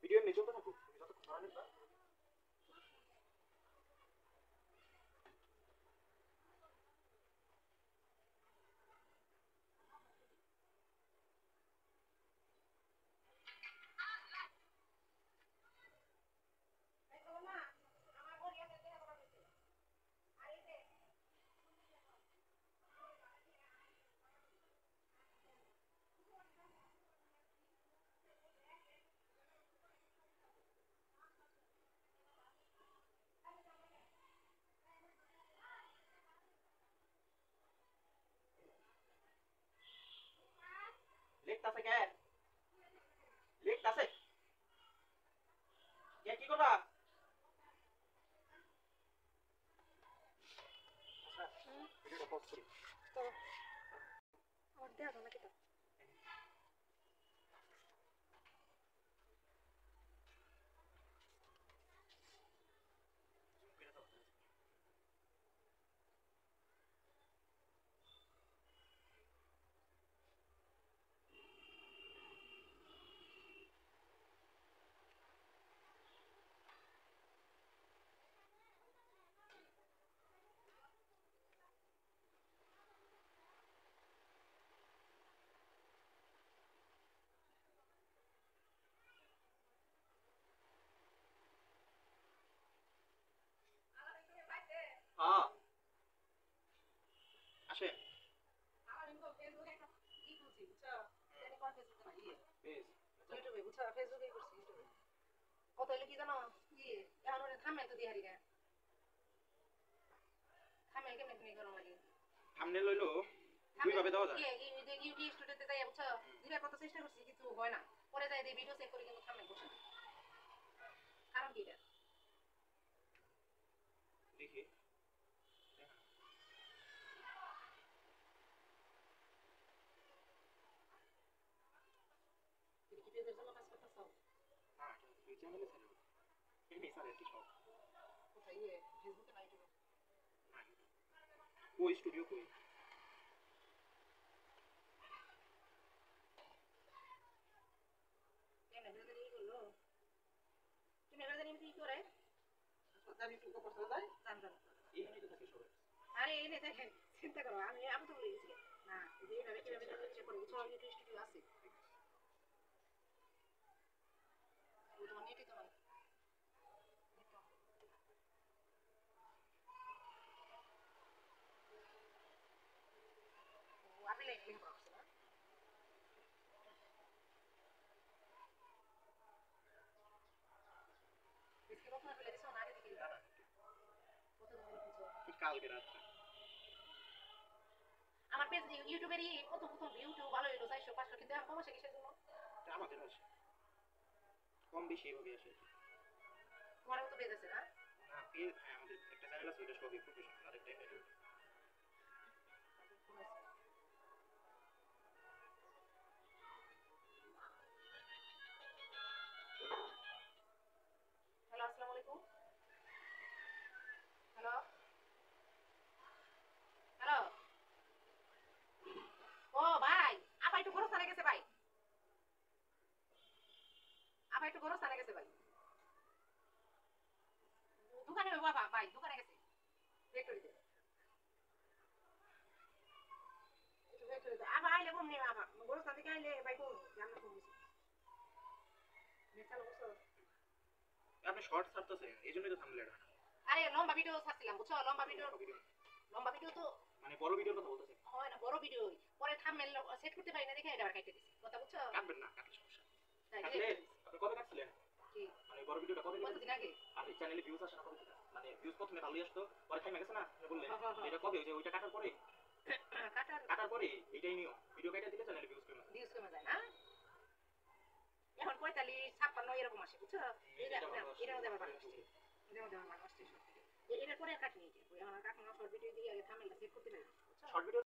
Video এমনি চলতে থাকুক, তুমি যতক্ষণ ধরা নিবা। লিখতাছে কে? লিখতাছে কে? কি করবা? আচ্ছা ভিডিওটা পজ করি। করো। আমার দেয়া দাও নাকি তো? হ্যাঁ আসে ইউটিউবে বুঝছো, ফেসবুকে করছি ইউটিউবে। কত হইলো কি জানো? কি এখন ওরে থাম্বনেল তো দিয়ে হারি গায়। থাম্বনেল কেমনে তুমি করো লাগি? থাম্বনেল হইলো দুই ভাবে দেওয়া যায়। ইউটিউব স্টুডিওতে যাই বুঝছো, দিলে কত চেষ্টা করছি কিছু হয় না। পরে যাই দিয়ে ভিডিও চেক করি কিন্তু থাম্বনেল বসে না। কারণ কি এটা? দেখি তুমি কি পেজের জন্য কাজ করতেছো? না এই চ্যানেলে ছাড়ো, এমনি স্যার একটু সব কোথায় ফেসবুকে না ইউটিউবে? না কই স্টুডিও কই? এনে বেজারি করলো। তুমি বেজারি কি করে? জানি একটু করতে যায় জান জান। এই ভিডিওতে থাকে সবাই। আরে এনে দেখেন চিন্তা করো আমি আবু তো বলে গেছি না এই ভাবে কিভাবে চেক করব বুঝছো ইউটিউব স্টুডিও আছে ওই তোমার নেটই তো নাই ও আপনি লাইক লিংক করছেন না বেশি কখন ফেলে দিছো না আগে থেকে কত দিন দিছো কালকে রাত্রে আমার পেজ ইউটিউবেরই প্রথম ভিউ টিউ ভালো হলো 400 500 কিন্তু এখন কমছে কিসের জন্য আমাদের আছে কম বেশি এভাবে আসে। তোমার তো পেজ আছে না না পেজ আমাদের একটা চ্যানেল আছে, ওটা সবই প্রফেশনাল, আরেকটা এমনি। হ্যালো আসসালামু আলাইকুম হ্যালো হ্যালো ও ভাই আপা একটু বড় স্থানে গেছে ভাই আপা একটু বড় স্থানে গেছে ভাই দোকানে বাবা ভাই দোকানে গেছে ফ্যাক্টরিতে একটু ফ্যাক্টরিতে আবার আইলে কোন নেই বাবা বড় স্থান থেকে আইলে ভাই কোন জানা কোন গেছে নেট চালু করছো আপনি শর্ট ছাড়তেছেন এইজন্যই তো থাম্বনেল হয় না। আরে লম্বা ভিডিও ছাড়ছিলাম বুঝছো লম্বা ভিডিও তো মানে বড় ভিডিওর কথা বলতেছেন? হয় না বড় ভিডিও পরে থাম্বনেল সেট করতে পারি না দেখে এটা আবার কেটে দিছি কথা বুঝছো কাটবেন না, কাটলে সমস্যা। তাই কাটলে আপনি কবে কাটছিলেন? কি মানে বড় ভিডিওটা কবে দিলেন? কতদিন আগে আর এই চ্যানেলে ভিউজ আসে না কবে থেকে? মানে ভিউজ প্রথমে ভালোই আসতো, পরে থেমে গেছে না, আপনি বললেন। হ্যাঁ, হ্যাঁ, হ্যাঁ। এটা কবে? ওই যে ওইটা কাটার পরে? কাটার পরে এইটাই নিয়ম, ভিডিও কেটে দিলে চ্যানেলে ভিউজ কমে যায়। ভিউজ কমে যায় না এখন 45 56 এরকম আসে বুঝছো এটার মধ্যে আবার ভালো আসছে এটার মধ্যে আমার ভালো আসছে এটার পরে আর কাটিনি এখন কাটানো শর্ট ভিডিও দিয়ে আগে থাম্বনেলটা সেট করতে পারি বুঝছো শর্ট ভিডিও